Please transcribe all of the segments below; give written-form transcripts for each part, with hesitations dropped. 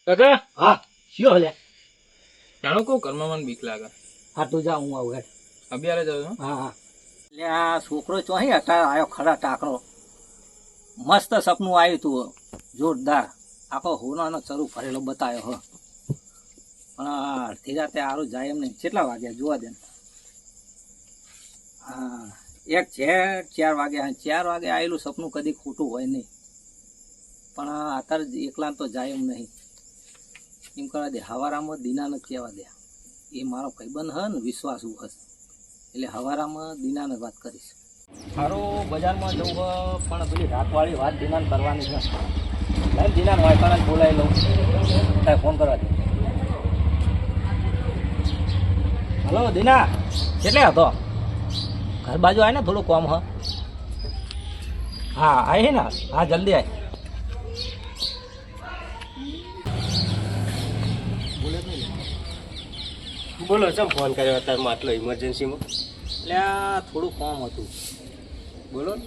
કાકા હા શિયો હલે જાણો કહું ઘરમાં મને બીક લાગે. હા તું જા હું આવું હેઠ. અભિયારે જાવ છો? હા હા એટલે આ છોકરો ચોહી હતા આવ્યો ખરા ટાકરો મસ્ત સપનું આવ્યું તું જોરદાર આખો હોનાનો ચરું ભરેલો બતાવ્યો હ પણ અડધી રાતે આરું જાય એમ નહીં. કેટલા વાગ્યા જોવા દે. હા એક છે 4 વાગે 4 વાગે આવેલું સપનું કદી ખોટું હોય નહીં પણ અત્યારે એકલા તો જાય એમ નહીં. એમ કરવા દે હવારામાં દીનાને કહેવા દે એ મારો ભાઈબંધ હ ને વિશ્વાસુ હશે એટલે હવારામાં દીનાને વાત કરીશ. સારું બજારમાં જવું હ પણ પેલી રાતવાળી વાત દીનાને કરવાની છે. લાઈન દીનાને વાયફાને બોલાવી લઉં તારે ફોન કરવા દે. હલો દીના કેટલે હતો? ઘર બાજુ આવે ને થોડું કોમ હ. હા આવી ને હા જલ્દી આવી. બોલો ચમ ફોન કર્યો અત્યારમાં આટલો ઇમરજન્સીમાં? એટલે આ થોડું કોમ હતું. બોલો ને.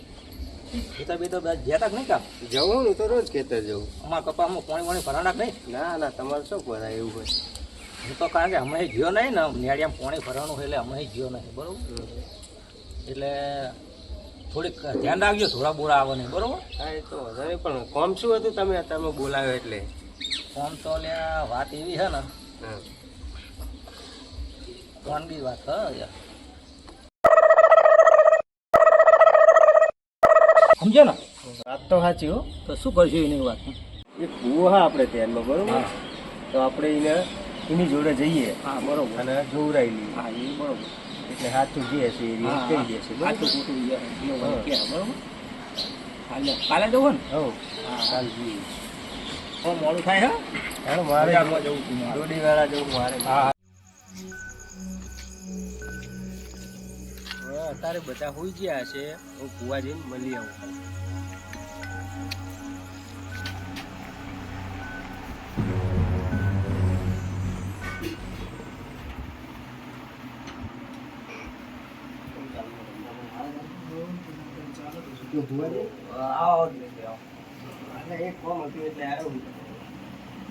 ખેતર બેતર બધા જ્યાં તક નહીં કામ જવું ને તો રોજ ખેતર જવું. અમારા કપામાં પાણી ભરાણા નહીં. ના ના તમારે શું ભરાય એવું હોય? હું તો કારણ કે હમણાં જ્યો નહીં ને નેડિયામાં પાણી ભરવાનું હોય એટલે હમણાં જ્યો નહીં બરોબર. એટલે થોડીક ધ્યાન રાખજો થોડા બોરા આવે નહીં બરોબર. હા એ તો વધારે પણ કોમ શું હતું તમે અત્યારમાં બોલાવ્યો એટલે? કોમ તો લ્યા વાત એવી છે ને હા કોણ બી વાત હ યાર સમજો ને. વાત તો સાચી હો. તો શું કરશું એની વાત? એ કૂવો હા આપણે ધ્યાનમાં બરોબર. હા તો આપણે એની જોડે જઈએ હા બરોબર. અને જોવરાઈ લઈએ હા એ બરોબર. એટલે સાચું જે હશે એ હા કહી દેશે સાચું બરોબર. ખોટું એવું હા. કે બરોબર. કાલે જવું ને? હો હા ચાલ જઈએ. બહુ મોડું થાય હા. હાલો મારે બજારમાં જવું છું મારે. દોડીવાળા જવું મારે. હા હવે અત્યારે બધા હોઈ ગયા છે. હું કુવા જઈને મળી આવું. આવો એટલે એક કોમ હતું એટલે આવ્યું.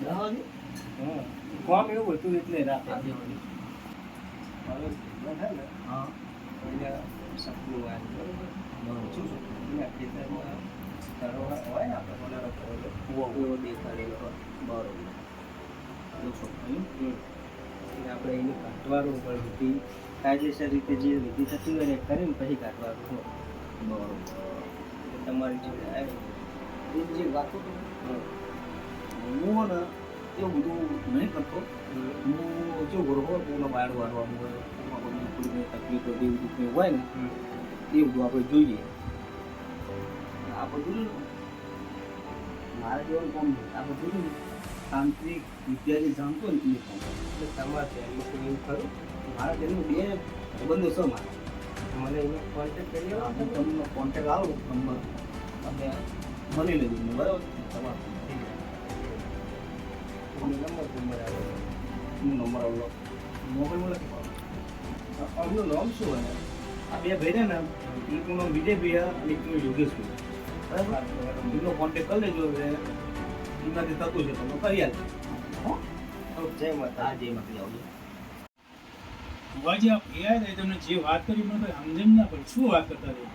હા કોમ એવું હતું એટલે રાતે હા સપનું આવ્યું બરોબર. શું એના ખેતરમાં તળો હોય ને આપણે બોલાવો કરેલો કૂવો દેખાડેલો હોય. બરોબર. એટલે આપણે એને કાઢવાનું પણ બધી કાયદેસર રીતે જે વિધિ થતી હોય ને એ કરીને પછી કાઢવાનું હોય. બરોબર. એટલે તમારી જોડે આવ્યું. એ જે વાતો હમ. હું ને એવું બધું નહીં કરતો. હું કેવું કરું હોય કોઈનો બાયડ વાળવાનું હોય કોઈમાં કોઈ થોડી તકલીફ હોય એવું બધું કંઈ હોય ને એ બધું આપણે જોઈએ. આપણે જોયું ને મારે જેવાનું કામ નહીં આપણે જોયું ને તાંત્રિક વિદ્યા જે જાણતો હોય ને એ કામ. એટલે તમારે ધ્યાનમાં કોઈ એવું ખરું? મારા તેનું 2 સંબંધો છે મારા. મને એનો કોન્ટેક્ટ કરી હું આવો. તમને કોન્ટેક્ટ આવું નંબર તમે મળી લેજો મને બરાબર. તમારો ઠીક છે. નંબર આવે. હું નંબર આવલો મોબાઈલમાં લખી પાડો. એમનું નામ શું હોય? આ 2 ભાઈ ને એકનું નામ વિજયભાઈ અને એકનું યોગેશભાઈ બરાબર. એમનો કોન્ટેક્ટ કરી લેજો એટલે એમનાથી થતું છે તમે કરી આપજો. જય માતા. હા જય માતા આવજો. ભુવાજી આપ એ તમને જે વાત કરી મને કોઈ સમજણ ના પડી શું વાત કરતા હતા?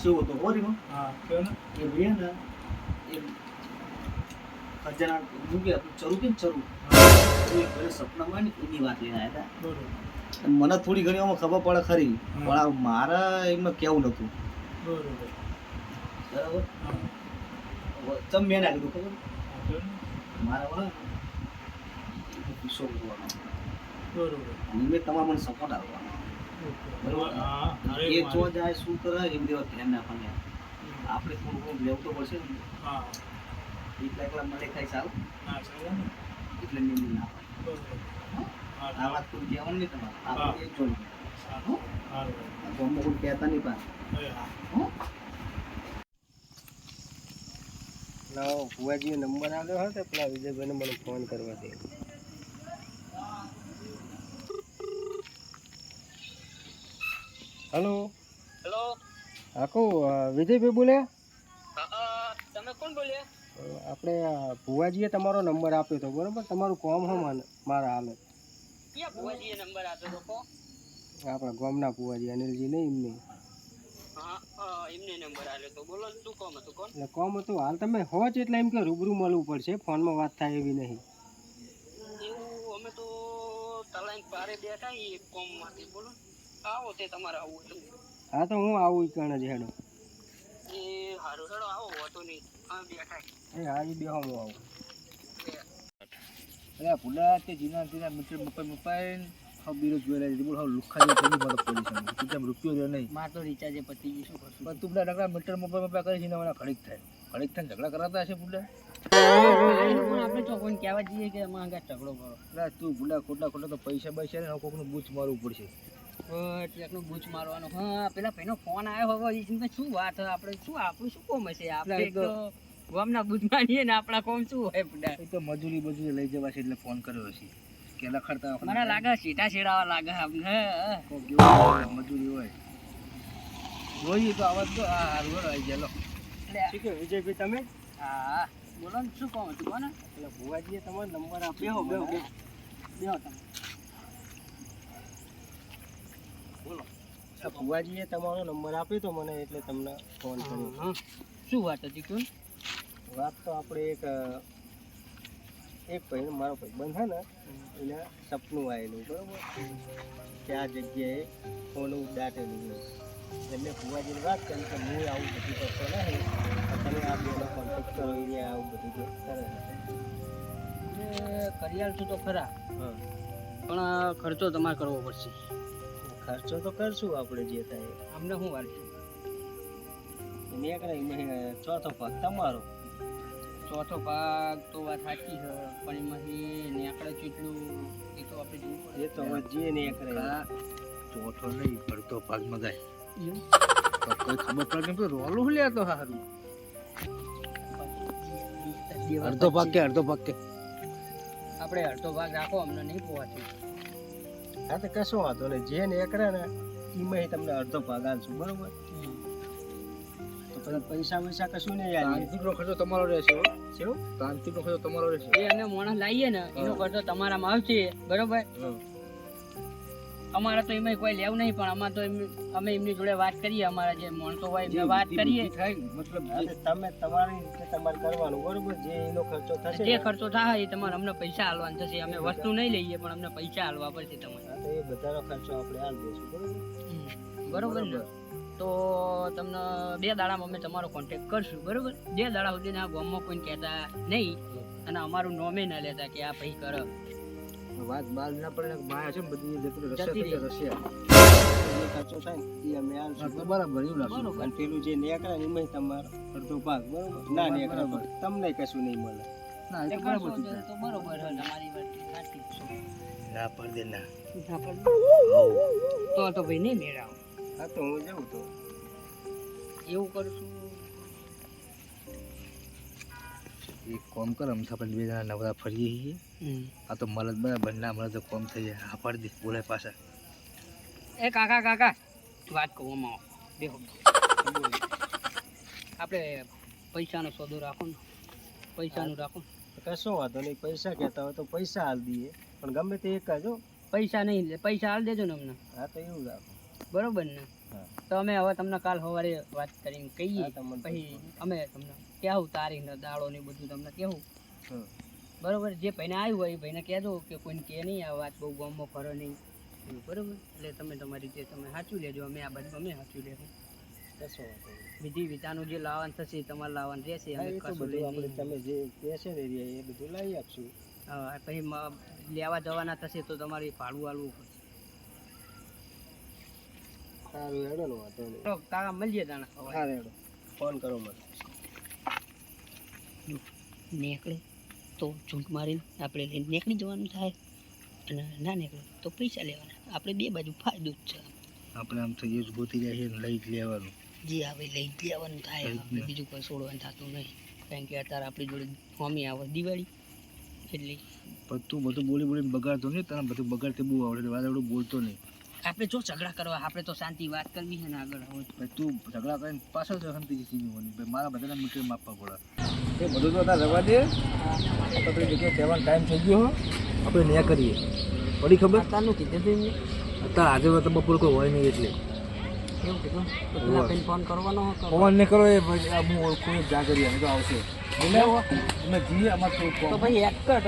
શું હતો બોરીમાં હા કહો ને. એ ભાઈ ને એ ખજાના હું કે ચરું કે ચરું સપનામાં ને એની વાત લઈને આવ્યા બરોબર હતા. મને થોડી ઘણી આમાં ખબર પડે ખરી પણ આ મારા એમાં કેવું નતું બરોબર બરાબર. હા ચમ મેં ના કીધું ખબર હા, કહો ને. મારા વાળા ગુસ્સો કરવાનો બરોબર અને મેં તમારે મને સપોર્ટ આપવાનો બરોબર. હા અરે એ જો મારે. જાય શું કરે એમ દેવા ધ્યાન રાખવાનું. આપણે થોડું ઘણું લેવું તો પડશે ને. હા એકલા મને ખાઈ ચાલ ના ચાલે ને. એટલે નિર્ણય ના આવે. બરોબર આ હા વાત કોઈ કહેવાનું નહીં તમારે. હા. આપણે એક જોડે સારું સારું ગામમાં કોઈ કહેતા નહીં પાછું. અરે હા લાવો ભુવાજીએ નંબર આવ્યો હોય તો પેલા વિજયભાઈને મને ફોન કરવા દે. હલો હેલો આખું વિજયભાઈ બોલ્યા? તમે કોણ બોલ્યા? આપણે ભુવાજીએ તમારો નંબર આપ્યો હતો બરોબર, તમારું કોમ હો મારા હાલત ક્યાં ભુવાજીએ નંબર આપ્યો તો કો? આપણા ગામના ભુવાજી અનિલજી નહીં એમને. હા એમને નંબર આપ્યો તો. બોલો શું કોમ હતું કોણ? એટલે કોમ હતું હાલ તમે હોચ એટલે એમ કે રૂબરૂ મળવું પડશે, ફોનમાં વાત થાય એવી નહીં. એવું અમે તો તલાઈન પારે બેઠા એ કોમ માંથી. બોલો આવો તે તમારે આવું હતું. હા તો હું આવું કણ જ હેડો. એ હારું હેડો આવો હોતો નહીં. હા બેઠા. એ હા એ બેહો હું આવું. અરે ભૂલા તે જીના મીટર મુપાઈને હા બીરો જોઈ રહી બોલ હા લુખા જે થઈ ગયો પોલીસ તું રૂપિયો રહ્યો નહીં. માર તો રિચાર્જ પતી ગયું. શું કરશું? પણ તું પેલા નકરા મીટર મુપા કરી છે ને મને ખડીક થાય ઝઘડા કરાતા હશે ભૂલા. આપણે તો કોઈ કહેવા જઈએ કે અમારા આગળ ઝઘડો કરો. અરે તું ભૂલા ખોટા તો પૈસા બૈસા ને કોકનું બૂચ મારવું પડશે. એટલું બૂચ મારવાનો. હા પેલા ભાઈનો ફોન આવ્યો હવે શું વાત આપણે શું આપણું શું કોમ હશે? આપણે તો ગામના બૂચ મારીએ ને આપણા કોમ શું હોય બધા? એ તો મજૂરી લઈ જવા છે એટલે ફોન કર્યો હશે કે લખડતા મને લાગે સીટા છેડાવા લાગે આપણે. મજૂરી હોય જોઈએ તો આવાજ તો આ હારું આવી જાય લો. ઠીક છે વિજયભાઈ તમે? હા બોલો ને શું કોમ હતું કોને? એટલે ભુવાજીએ તમારો નંબર આપ્યો. બેહો તમે. ભુવાજીએ તમારો નંબર આપ્યો તો મને એટલે તમને ફોન કર્યો. શું વાત હતી કોણ? વાત તો આપણે એક ભાઈ મારો ભાઈબંધ છે ને એને સપનું આવેલું બરોબર કે આ જગ્યાએ ફોન દાટેલું છે. એટલે ભુવાજીને વાત કરી કે હું આવું બધું કરતો નહીં, તમે આ બેનો કોન્ટેક્ટ કરો એને આવું બધું જે કરે. કરિયાલ છું તો ખરા, હા પણ ખર્ચો તમારે કરવો પડશે. ખર્ચો તો કરશું આપણે જે થાય. અમને શું વાત છે? મેં ચોથો ભાગ તમારો. ચોથો ભાગ તો વાત સાચી છે, પણ એમાંથી નેકળે કેટલું એ તો આપણે જોવું પડે. એ તો હવે જે ને કરે ચોથો નહીં અડધો ભાગ મગાય એવું? કોઈ ખબર પડે નહીં રોલું લે તો સારું. અડધો ભાગ કે આપણે અડધો ભાગ રાખો, અમને નહીં પહોંચે. હા તો કશો વાંધો નહીં, જે ને કરે ને એમાં તમને અડધો ભાગ આલશું બરોબર. તો પછી પૈસા કશું નહીં આવીએ. તાંત્રિકનો ખર્ચો તમારો રહેશે હો. શું? તાંત્રિકનો ખર્ચો તમારો રહેશે. એ અમે માણસ લાવીએ ને એનો ખર્ચો તમારામાં આવશે બરોબર. અમારે તો એમાં કોઈ લેવું નહીં, પણ અમારે તો અમે એમની જોડે વાત કરીએ, અમારા જે માણસો હોય એમને વાત કરીએ. મતલબ તમે તમારી રીતે તમારે કરવાનું બરોબર. જે એનો ખર્ચો થશે જે ખર્ચો થાય એ તમારે અમને પૈસા આલવાના થશે. અમે વસ્તુ નહીં લઈએ પણ અમને પૈસા આલવા પડશે તમારે. તો એ બધાનો ખર્ચો આપણે આલ દઈશું બરોબર. બરોબર ને? તો તમને 2 દાડામાં અમે તમારો કોન્ટેક્ટ કરશું બરોબર. 2 દાડા સુધી આ ગામમાં કોઈ કહેતા નહીં અને અમારું નોમે ના લેતા કે આ ભાઈ કરે. વાત બાર ના પડે માયા છે ને બધી જતું જતી રહી. રશિયા જે ખર્ચો થાય ને એ અમે આલશું બરાબર એવું લાગે. બરોબર. અને પેલું જે નેકળે ને એમાં તમારો અડધો ભાગ બરોબર. ના નેકળે પણ તમને કશું નહીં મળે. ના એ એ તો કરશો બરાબર છે. તો બરોબર છે, તમારી વાત સાચી જ છે. ના પડે ના ના પણ તો ભાઈ નહીં મેળાવો. હા તો હું જાઉં તો એવું કરશું. એક કોમ કર અમે આપણે 2 જણા નવરા ફરીએ છીએ. આ તો મળે બરાબર ના મળે તો કોમ થઈ જાય. હા પાડી દે બોલે પાછા. એ કાકા વાત કહું આમાં બેહો. આપણે પૈસાનો સોદો રાખો ને, પૈસાનું રાખો. કશો વાંધો નહીં. પૈસા કહેતા હોય તો પૈસા હાલ દઈએ, પણ ગમે તે એક જ હો. પૈસા નહીં લે, પૈસા હાલ દેજો ને અમને હા તો એવું રાખો. બરોબર ને? હા. તો અમે હવે તમને કાલ સવારે વાત કરીને કહીએ, હા, તમને પછી અમે તમને કહેવું તારીખ ને દાડો ને બધું તમને કહેવું હમ. બરોબર. જે ભાઈને આવ્યું હોય એ ભાઈને કહેજો કે કોઈને કહે નહીં આ વાત બહુ ગામમાં ફરો નહીં એવું બરોબર. એટલે તમે તમારી રીતે તમે સાચું લેજો, અમે આ બાજુ અમે સાચું લેવું. કશો વાંધો નહીં. વિધિ વિધાનું જે લાવવાનું થશે એ તમારે લાવવાનું રહેશે. હા, અમે એ તો કશું બધું લઈ આપણે નહીં. તમે જે કહેશે ને એ બધું લાવી આપશું. હા, પછી લેવા જવાના થશે તો તમારે ભાડું આલવું પડશે. સારું હેડો ને વાંધો નહીં. તો કાકા મળીએ તાણા હા સવારે. હેડો ફોન કરો મને. નીકળે તો ઝૂંટ મારીને આપણે લઈને નીકળી જવાનું થાય, અને ના નીકળે તો પૈસા લેવાના. આપણે 2 બાજુ ફાયદો જ છે. આપણે આમ તો યુઝ ગોતી જાય છે ને લઈ જ લેવાનું. જે આવે લઈ જ લેવાનું થાય. આપણે બીજું કોઈ છોડવાનું થતું નહીં, કારણ કે અત્યારે આપણી જોડે હોમી આવે દિવાળી એટલે. પણ તું બધું બોલીને બગાડતો નહીં. તને બધું બગાડતે બહુ આવડે. વાદળું બોલતો નહીં. આપણે જો ઝઘડા કરવા, આપણે તો શાંતિ વાત કરવી છે ને આગળ. હવે ભાઈ તું ઝઘડા કરીને પાછળ તો શાંતિ જીતી હોવાની ભાઈ, મારા બધાના મીટર માપવા પડે. એ બધું તો અત્યારે રવા દે. આપણે જગ્યાએ કહેવાનો ટાઈમ થઈ ગયો. આપણે ન્યા કરીએ. પડી ખબર? અત્યારનું કીધું હતું એમને. અત્યારે આજે તો બપોર કોઈ હોય નહીં એટલે એવું કીધું તો પેલા ભાઈને ફોન કરવાનો હતો. ફોન ને કરો એ ભાઈ આ હું ઓળખું જા કરીએ અમે તો આવશે. બોલાવો અમે જઈએ અમારે તો તો ભાઈ એક કટ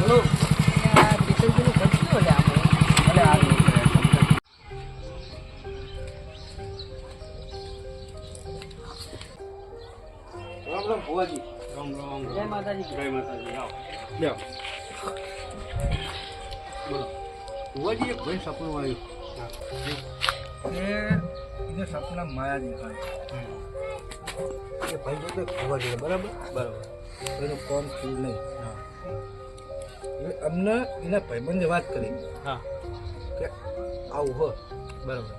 બોલો કિશોરજીનું ઘર કેવું લે આપણે? અરે આ રામ રામ ભુવાજી. જય માતાજી. લ્યો બોલો. ભુવાજી એક ભાઈ સપનું આવ્યું એને સપના માયા દેખાય. એ ભાઈ જોડે ભુવાજી બરાબર બરાબર એનું કોમ થયું નહીં. એટલે અમને એના ભાઈબંધે વાત કરી કે આવું હો બરાબર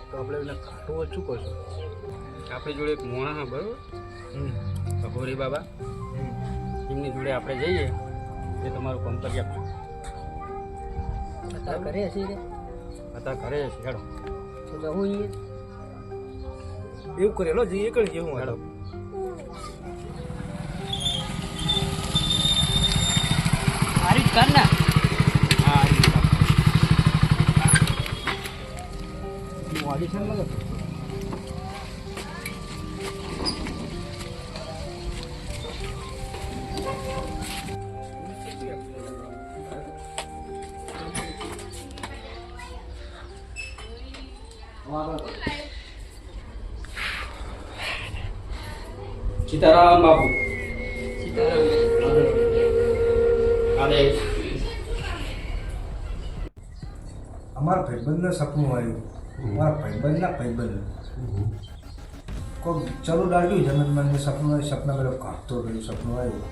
તો આપણે એને કાઢવું હોય શું કરશું? આપણી જોડે એક મોણા હા બરાબર ભગોરી બાબા એમની જોડે આપણે જઈએ એ તમારું કામ કરી આપશું. અત્યારે ઘરે હશે રે અત્યારે ઘરે છે હેડો. તો જવું ઈ એવું કરેલો જઈએ કરી જેવું હેડો. મારી જ કર ને. હા ઓડિશન લાગે. સીતારામ બાપુ. આદેશ. અમારા ભાઈબંધને સપનું આવ્યું. મારા ભાઈબંધના ભાઈબંધ કોઈ ચલો ડાળ્યું જમીન સપનું આવ્યું. સપના પેલો કાઢતો રહ્યું સપનું આવ્યું.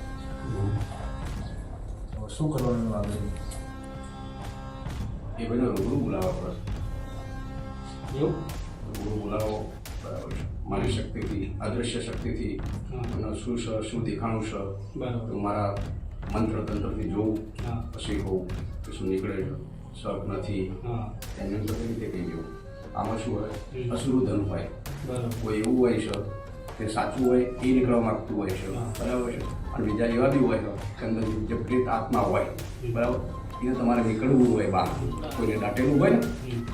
શું કરવાનું આગળ? એ બધો રૂબરૂ બોલાવવા પડે. એવું રૂબરૂ બોલાવો બરાબર છે. મારી શક્તિથી અદૃશ્ય શક્તિથી મને શું છે શું દેખાણું છે બરાબર. તો મારા મંત્ર તંત્રથી જોઉં હા પછી કહું કે શું નીકળે છે શક નથી હા એને બધી રીતે કહી જવું. આમાં શું હોય અસુરુ ધન હોય બરાબર. કોઈ એવું હોય છે કે સાચું હોય એ નીકળવા માગતું હોય છે બરાબર છે. અને બીજા એવા બી હોય કે અંદર જે પ્રેત આત્મા હોય બરાબર એને તમારે નીકળવું હોય બહાર. કોઈને દાટેલું હોય ને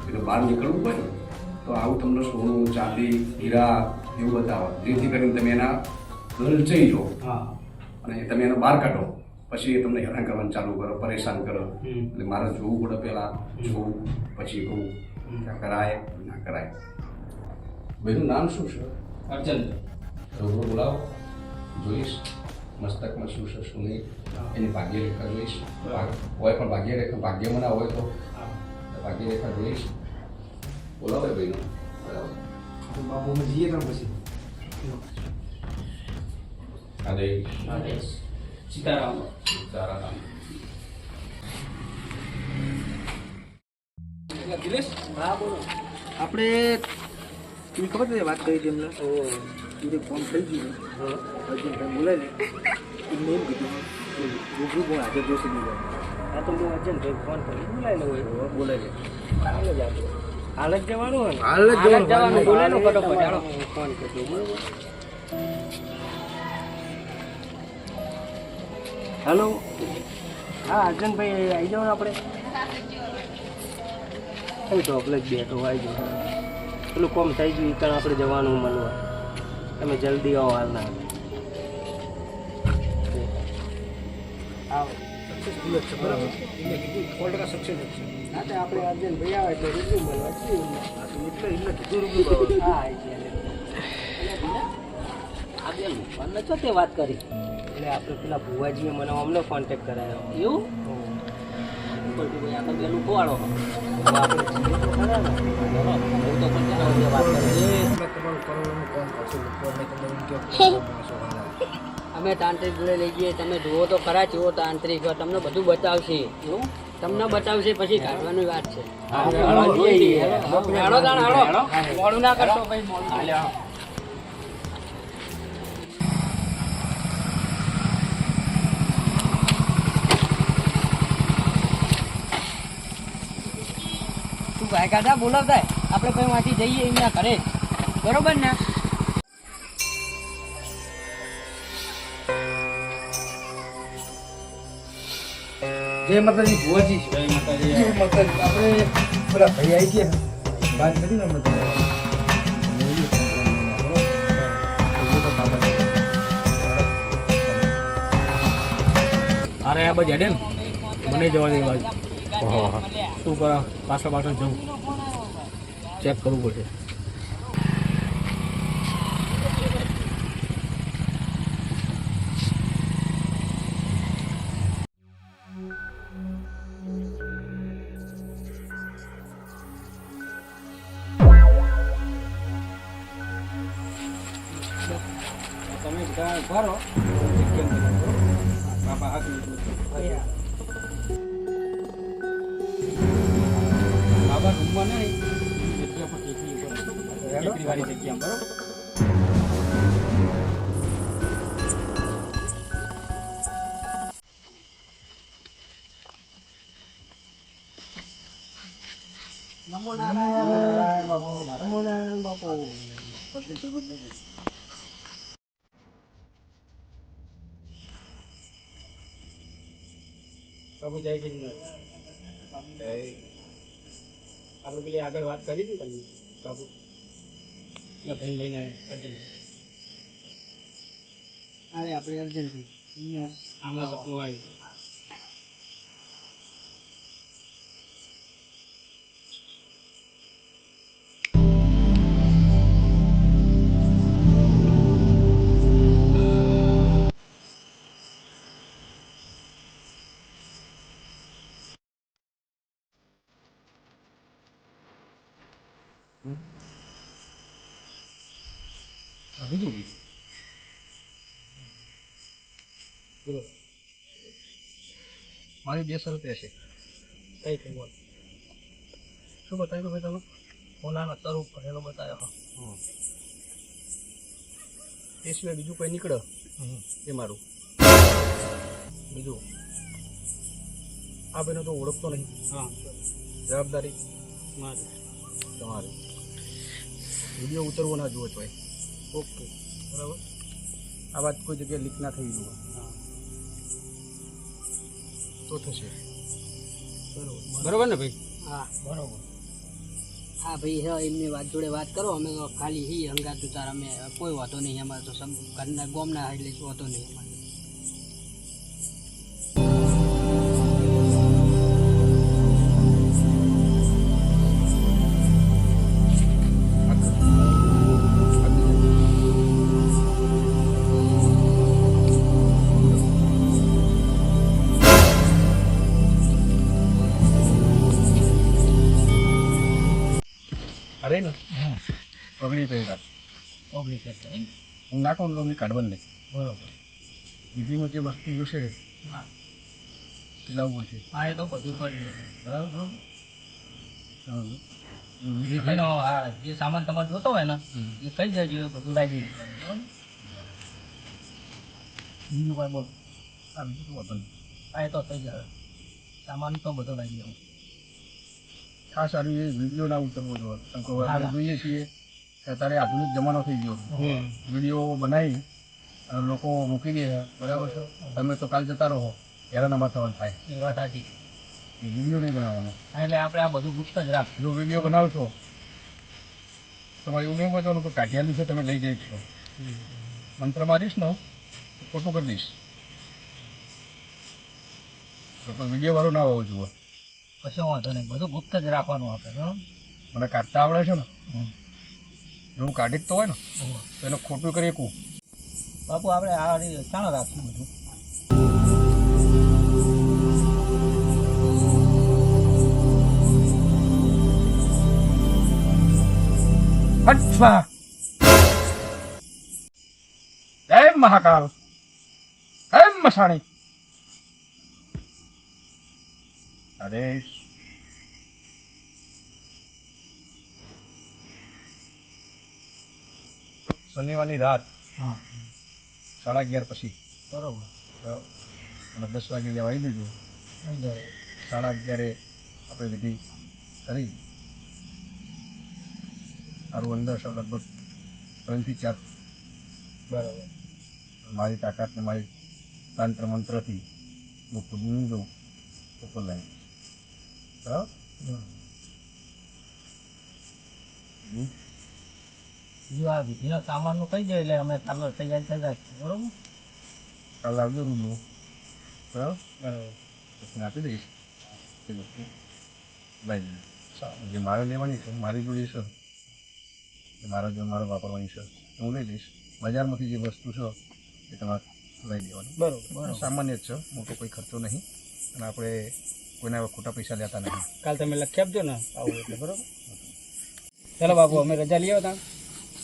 એટલે બહાર નીકળવું હોય ને તો આવું તમને સોનું ચાંદી હીરા એવું બતાવો જેથી કરીને તમે એના લલચાઈ જાઓ હા અને તમે એને બહાર કાઢો. પછી એ તમને હેરાન કરવાનું ચાલુ કરો પરેશાન કરો. એટલે મારે જોવું પડે પહેલાં જોવું પછી કહું કે કરાય ના કરાય. ભાઈનું નામ શું છે? અર્જન. રૂબરૂ બોલાવો જોઈશ મસ્તકમાં શું છે શું નહીં એની ભાગ્યરેખા જોઈશ. હોય પણ ભાગ્યરેખા ભાગ્યમાં ના હોય તો ભાગ્યરેખા જોઈશ. બોલાવો એ ભાઈનો બરાબર. બાપુ અમે જઈએ ત્યાં પછી આદેશ. આદેશ. સીતારામ. સીતારામ. દિલેશ હા બોલો. આપણે તમને ખબર છે વાત કરી હતી એમને એ ફોન થઈ ગયું અર્જુન ભાઈ બોલાય ને એમને એમ કીધું રૂબરૂ પણ હાજર જોશે નહીં. આ તો હું અર્જનભાઈ ફોન કરી બોલાયેલો હોય. બોલાય છે હાલ જ આપણે હાલ જ જવાનું હોય ને. હાલ જ જવાનું. બોલાયેલો ફટાફટ હાલો. ફોન કરજો બરોબર. હેલો હા અર્જનભાઈ આવી જાઓ ને આપણે. એ તો આપણે જ બેઠો આવી જાઓ. પેલું કોમ થઈ ગયું કારણ આપણે જવાનું મળવા. તમે જલ્દી આવો હાલના. આવો બરાબર એટલે કીધું 100% સક્સેસ જ છે. હા તો આપણે અર્જનભાઈ આવે એટલે રૂબરૂ મળવા છીએ. એટલે કીધું રૂબરૂ આવવાનું. હા આવી ગયા છો તે વાત કરી એટલે આપણે પેલા ભુવાજીએ મને અમને કોન્ટેક્ટ કરાયો. એવું ભાઈ આ તો પેલું ખોવાડો આપણે તો પણ વાત કરી. તમારું કરવાનું કામ કરશું તમે એમ અમે તાંત્રિક જોડે લઈ જઈએ. તમે જુઓ તો ખરા જુઓ તાંત્રિક તમને બધું બતાવશે. એવું તમને બતાવશે પછી કાઢવાની વાત છે. મોડું ના કરશો ભાઈ. તું ગાય કાઢા બોલાવતા આપણે કોઈ વાંચી જઈએ એમના ઘરે બરોબર ને જય માતાજી ભુવાજી જય માતાજી. જય માતાજી આપણે પેલા ભાઈ આવી ગયા વાત કરી ને અમે અરે આ બાજુ હેડે ને મને જવા દે બાજુ શું કરા પાછળ પાછળ જવું ચેક કરવું પડશે. તમે બધા ભરો બાપા આગળ બાબા રૂમમાં નહીં જગ્યા પર ટેકરી વાળી જગ્યા બરોબર. બાબુ જય શ્રી આપણે પેલી આગળ વાત કરી હતી તમે બાબુ ભાઈ લઈને અરે આપણે અર્જન્ટલી આમાં સપનું આવ્યું. મારી 200 રૂપિયા છે કઈ કઈ બોલ શું બતાવ્યું ભાઈ તમે ઓલાનો તરફ ભરેલો બતાવ્યો એ સિવાય બીજું કોઈ નીકળે એ મારું બીજું આ ભાઈનો તો ઓળખતો નહીં હા જવાબદારી મારું તમારી વિડીયો ઉતરવો ના જુઓ ભાઈ ઓકે બરાબર આ વાત કોઈ જગ્યાએ લીક ના થઈ જુઓ હા તો થશે બરોબર ને ભાઈ. હા બરોબર હા ભાઈ હા એમની વાત જોડે વાત કરો અમે તો ખાલી હી હંગાત ઉતાર અમે કોઈ વાતો નહીં અમારે તો સબ ઘરના ગોમના એટલે વાતો નહીં અમારે અરે ને પગડી પહેરા ઓગણીસ કરતા એમ હું નાખું તો કાઢવાનું નહીં બરોબર બીજીમાં જે વસ્તુ જોશે હા લાવવું છે હા એ તો બધું કરી લે બરાબર હા. એનો હા જે સામાન તમારે જોતો હોય ને એ કઈ દેજો એ બધું લાવી દઈએ બરાબર બીજું કાંઈ બોલ આ બીજું વાંધો નહીં હા એ તો થઈ જાય સામાન તો બધો લાવી દઉં ખાસ સારું એ વિડીયો ના ઉતરવો જોઈએ કારણ કે હવે હા. આપણે જોઈએ છીએ કે અત્યારે આધુનિક જમાનો થઈ ગયો વિડીયો બનાવી અને લોકો મૂકી દે છે બરાબર છે તમે તો કાલ જતા રહો હેરાનામાં થવાનું થાય એ વાત સાચી એ વિડીયો નહીં બનાવવાનો હા, એટલે આપણે આ બધું ગુપ્ત જ રાખ જો વિડીયો બનાવશો તમારે એવું નહીં બતાવવાનું કે કાઢિયાનું છે તમે લઈ જઈ છો મંત્ર મારીશ ને તો ખોટું કરી દઈશ તો કોઈ વિડીયો વાળો ના હોવો જોઈએ કશો વાંધો નહીં બધું ગુપ્ત જ રાખવાનું આપણે બરાબર મને કાઢતા આવડે છે ને એવું કાઢી જ તો હોય ને તો એને ખોટું કરી શકું બાપુ આપણે આ રીતે ચાલો રાખશું બધું અચ્છા જય મહાકાલ જય મસાણી આદેશ શનિવારની રાત હા 11:30 પછી બરોબર અને 10 વાગે લેવા આવી દીધું થઈ જાય 11:30 આપણે વિધિ કરી મારું અંદર છે લગભગ 3 થી 4. બરાબર. મારી તાકાતને મારી તંત્ર મંત્રથી હું ખુદનું દઉં ઉપર લાવીશ. બરાબર. જો આ વિધિનો સામાનનું કહી દે એટલે અમે તમે તૈયાર થઈ જાય બરોબર. કાલે આવજો રૂબરૂ. બરાબર. બરાબર. પછી આપી દઈશ એ વસ્તુ લઈ જજો. જે મારે લેવાની છે મારી જોડે છે એ મારા જો મારે વાપરવાની છે હું લઈ લઈશ. બજારમાંથી જે વસ્તુ છે એ તમારે લઈ દેવાની. બરાબર. સામાન્ય જ છે, મોટો કોઈ ખર્ચો નહીં અને આપણે કોઈના ખોટા પૈસા લેતા નહીં. કાલ તમે લખી આપજો ને આવું એટલે બરાબર. ચાલો બાપુ અમે રજા લઈ આવતા.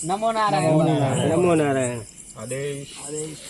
નમો નારાયણ. નમો નારાયણ. આદેશ. આદેશ.